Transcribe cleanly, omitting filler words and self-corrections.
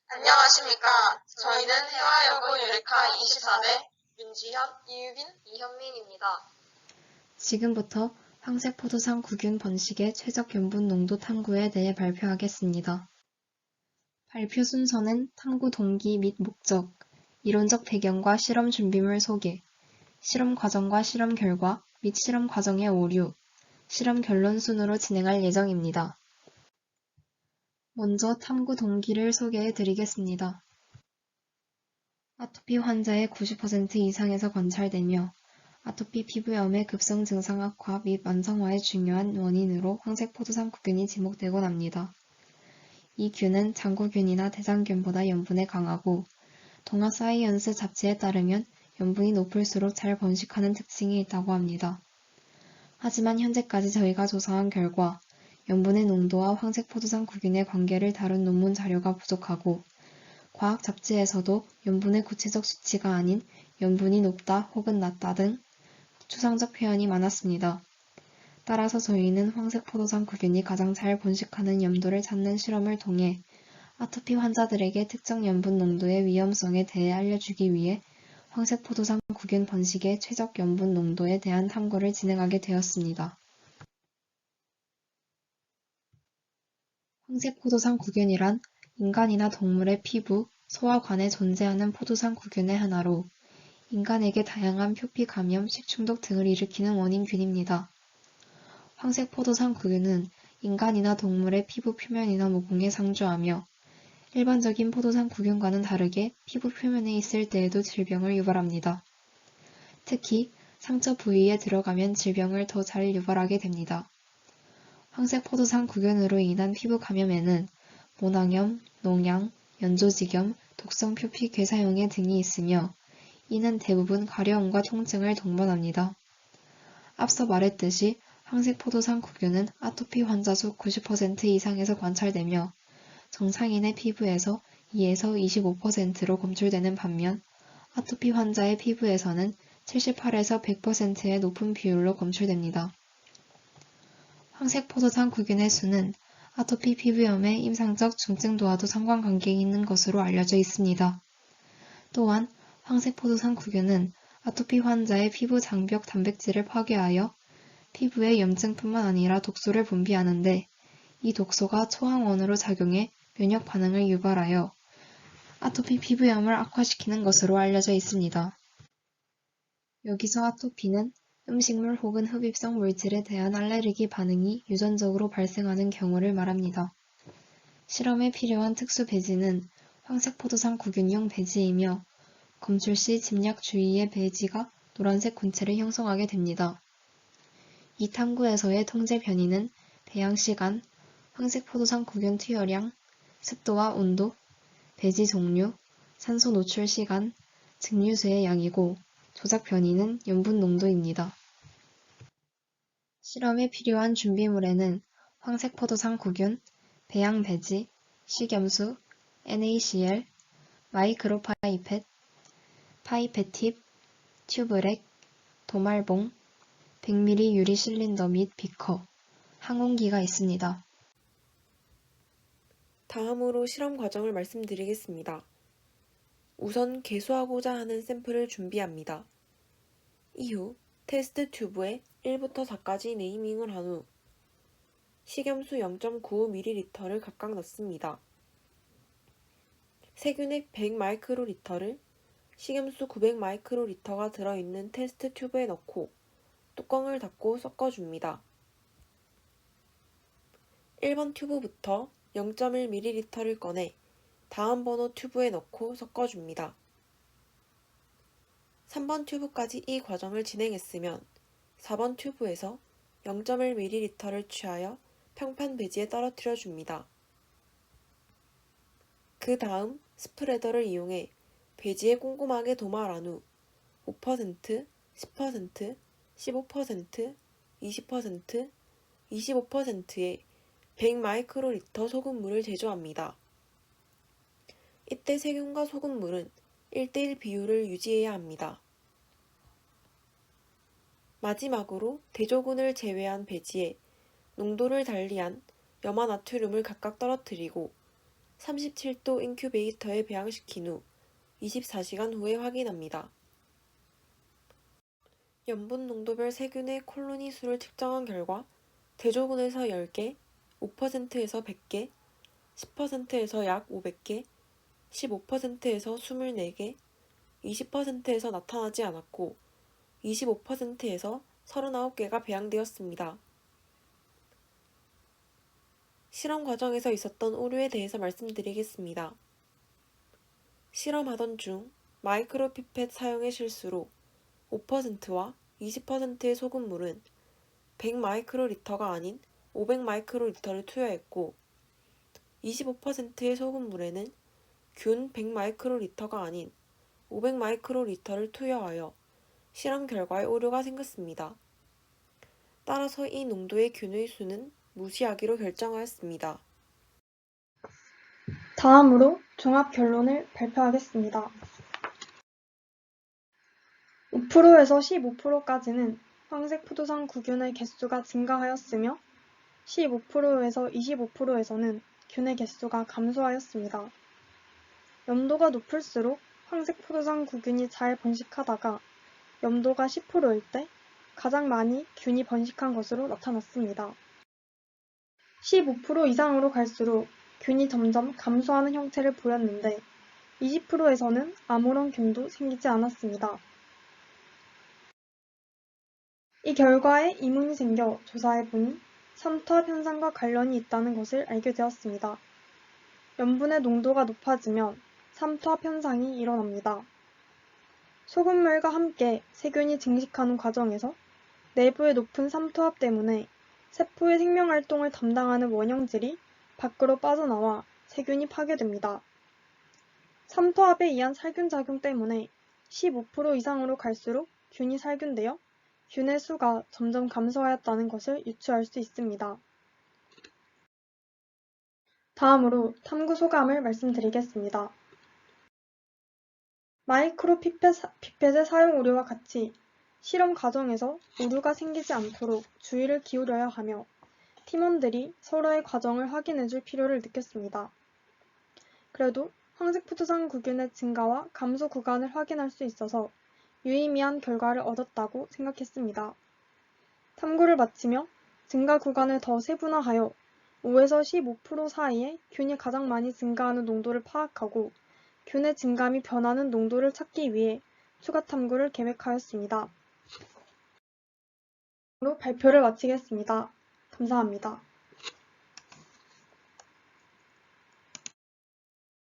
안녕하십니까. 저희는 해와여고 유레카 24대 윤지현, 이유빈, 이현민입니다. 지금부터 황색포도상 구균 번식의 최적 염분 농도 탐구에 대해 발표하겠습니다. 발표 순서는 탐구 동기 및 목적, 이론적 배경과 실험 준비물 소개, 실험 과정과 실험 결과 및 실험 과정의 오류, 실험 결론 순으로 진행할 예정입니다. 먼저 탐구 동기를 소개해 드리겠습니다. 아토피 환자의 90% 이상에서 관찰되며 아토피 피부염의 급성 증상 악화 및 만성화의 중요한 원인으로 황색포도상 구균이 지목되곤 합니다. 이 균은 장구균이나 대장균보다 염분에 강하고 동아사이언스 잡지에 따르면 염분이 높을수록 잘 번식하는 특징이 있다고 합니다. 하지만 현재까지 저희가 조사한 결과 염분의 농도와 황색포도상 구균의 관계를 다룬 논문 자료가 부족하고 과학 잡지에서도 염분의 구체적 수치가 아닌 염분이 높다 혹은 낮다 등 추상적 표현이 많았습니다. 따라서 저희는 황색포도상 구균이 가장 잘 번식하는 염도를 찾는 실험을 통해 아토피 환자들에게 특정 염분 농도의 위험성에 대해 알려주기 위해 황색포도상 구균 번식의 최적 염분 농도에 대한 탐구를 진행하게 되었습니다. 황색포도상 구균이란 인간이나 동물의 피부, 소화관에 존재하는 포도상 구균의 하나로 인간에게 다양한 표피 감염, 식중독 등을 일으키는 원인균입니다. 황색포도상 구균은 인간이나 동물의 피부 표면이나 모공에 상주하며 일반적인 포도상 구균과는 다르게 피부 표면에 있을 때에도 질병을 유발합니다. 특히 상처 부위에 들어가면 질병을 더 잘 유발하게 됩니다. 황색포도상 구균으로 인한 피부 감염에는 모낭염, 농양, 연조직염, 독성 표피 괴사용해 등이 있으며 이는 대부분 가려움과 통증을 동반합니다. 앞서 말했듯이 황색포도상 구균은 아토피 환자 수 90% 이상에서 관찰되며 정상인의 피부에서 2에서 25%로 검출되는 반면 아토피 환자의 피부에서는 78에서 100%의 높은 비율로 검출됩니다. 황색포도상 구균의 수는 아토피 피부염의 임상적 중증도와도 상관관계가 있는 것으로 알려져 있습니다. 또한 황색포도상 구균은 아토피 환자의 피부 장벽 단백질을 파괴하여 피부에 염증뿐만 아니라 독소를 분비하는데 이 독소가 초항원으로 작용해 면역 반응을 유발하여 아토피 피부염을 악화시키는 것으로 알려져 있습니다. 여기서 아토피는 음식물 혹은 흡입성 물질에 대한 알레르기 반응이 유전적으로 발생하는 경우를 말합니다. 실험에 필요한 특수 배지는 황색포도상 구균용 배지이며 검출 시 집약 주위의 배지가 노란색 군체를 형성하게 됩니다. 이 탐구에서의 통제 변이는 배양 시간, 황색포도상 구균 투여량, 습도와 온도, 배지 종류, 산소 노출 시간, 증류수의 양이고 조작 변이는 염분 농도입니다. 실험에 필요한 준비물에는 황색포도상 구균, 배양 배지, 식염수, NaCl, 마이크로파이펫, 파이펫 팁, 튜브렉, 도말봉, 100ml 유리 실린더 및 비커, 항온기가 있습니다. 다음으로 실험 과정을 말씀드리겠습니다. 우선 개수하고자 하는 샘플을 준비합니다. 이후 테스트 튜브에 1부터 4까지 네이밍을 한 후 식염수 0.95ml를 각각 넣습니다. 세균액 100마이크로리터를 식염수 900마이크로리터가 들어있는 테스트 튜브에 넣고 뚜껑을 닫고 섞어줍니다. 1번 튜브부터 0.1ml를 꺼내 다음 번호 튜브에 넣고 섞어줍니다. 3번 튜브까지 이 과정을 진행했으면 4번 튜브에서 0.1ml를 취하여 평판 배지에 떨어뜨려 줍니다. 그 다음 스프레더를 이용해 배지에 꼼꼼하게 도말한 후 5%, 10%, 15%, 20%, 25%의 100마이크로리터 소금물을 제조합니다. 이때 세균과 소금물은 1:1 비율을 유지해야 합니다. 마지막으로 대조군을 제외한 배지에 농도를 달리한 염화나트륨을 각각 떨어뜨리고 37도 인큐베이터에 배양시킨 후 24시간 후에 확인합니다. 염분 농도별 세균의 콜로니 수를 측정한 결과 대조군에서 10개, 5%에서 100개, 10%에서 약 500개, 15%에서 24개, 20%에서 나타나지 않았고 25%에서 39개가 배양되었습니다. 실험 과정에서 있었던 오류에 대해서 말씀드리겠습니다. 실험하던 중 마이크로피펫 사용의 실수로 5%와 20%의 소금물은 100마이크로리터가 아닌 500마이크로리터를 투여했고 25%의 소금물에는 균 100마이크로리터가 아닌 500마이크로리터를 투여하여 실험 결과에 오류가 생겼습니다. 따라서 이 농도의 균의 수는 무시하기로 결정하였습니다. 다음으로 종합 결론을 발표하겠습니다. 5%에서 15%까지는 황색 포도상 구균의 개수가 증가하였으며 15%에서 25%에서는 균의 개수가 감소하였습니다. 염도가 높을수록 황색 포도상 구균이 잘 번식하다가 염도가 10%일 때 가장 많이 균이 번식한 것으로 나타났습니다. 15% 이상으로 갈수록 균이 점점 감소하는 형태를 보였는데 20%에서는 아무런 균도 생기지 않았습니다. 이 결과에 의문이 생겨 조사해보니 삼투압 현상과 관련이 있다는 것을 알게 되었습니다. 염분의 농도가 높아지면 삼투압 현상이 일어납니다. 소금물과 함께 세균이 증식하는 과정에서 내부의 높은 삼투압 때문에 세포의 생명활동을 담당하는 원형질이 밖으로 빠져나와 세균이 파괴됩니다. 삼투압에 의한 살균작용 때문에 15% 이상으로 갈수록 균이 살균되어 균의 수가 점점 감소하였다는 것을 유추할 수 있습니다. 다음으로 탐구 소감을 말씀드리겠습니다. 마이크로 피펫의 사용 오류와 같이 실험 과정에서 오류가 생기지 않도록 주의를 기울여야 하며 팀원들이 서로의 과정을 확인해 줄 필요를 느꼈습니다. 그래도 황색 포도상 구균의 증가와 감소 구간을 확인할 수 있어서 유의미한 결과를 얻었다고 생각했습니다. 탐구를 마치며 증가 구간을 더 세분화하여 5에서 15% 사이에 균이 가장 많이 증가하는 농도를 파악하고 균의 증감이 변하는 농도를 찾기 위해 추가 탐구를 계획하였습니다. 발표를 마치겠습니다. 감사합니다.